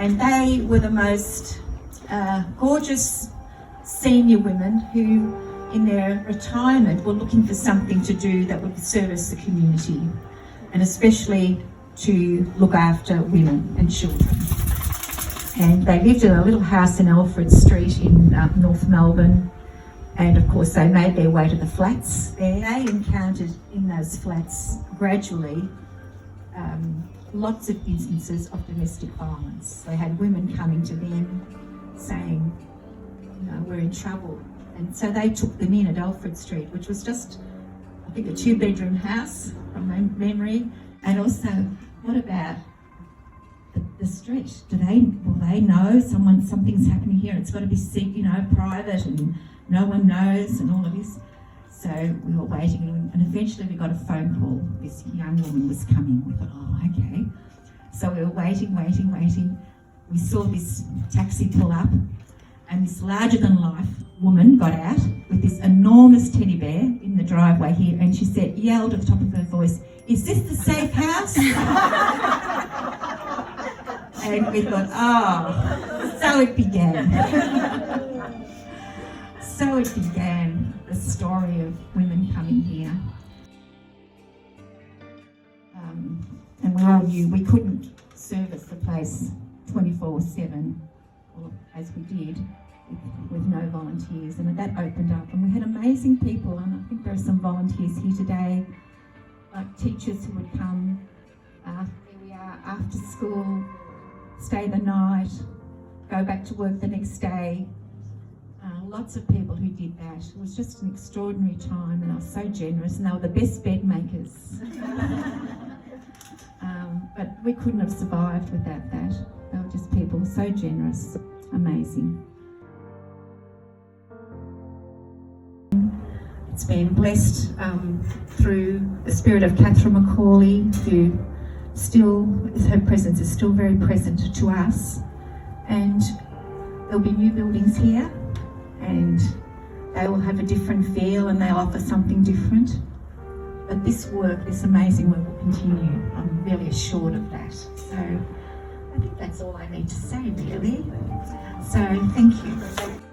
And they were the most gorgeous senior women who, in their retirement, were looking for something to do that would service the community, and especially to look after women and children. And they lived in a little house in Alfred Street in North Melbourne. And of course, they made their way to the flats there. They encountered in those flats gradually lots of instances of domestic violence. They had women coming to them saying, you know, we're in trouble. And so they took them in at Alfred Street, which was just, I think, a 2-bedroom house from my memory. And also, what about the street? Will they know something's happening here? It's got to be, private, and no one knows, and all of this. So we were waiting, and eventually we got a phone call. This young woman was coming. We thought, oh, okay. So we were waiting. We saw this taxi pull up, and this larger-than-life woman got out with this enormous teddy bear in the driveway here, and she yelled at the top of her voice, "Is this the safe house?" And we thought, oh, so it began. So it began, the story of women coming here. And we all knew we couldn't service the place 24/7, or as we did, with no volunteers. And that opened up, and we had amazing people, and I think there are some volunteers here today, like teachers who would come, here we are, after school, stay the night, go back to work the next day. Lots of people who did that. It was just an extraordinary time, and I was so generous, and they were the best bed makers. But we couldn't have survived without that. They were just people so generous, amazing. It's been blessed through the spirit of Catherine McAuley, who her presence is still very present to us. And there'll be new buildings here, and they will have a different feel, and they'll offer something different. But this amazing work will continue. I'm really assured of that. So I think that's all I need to say, really. So thank you.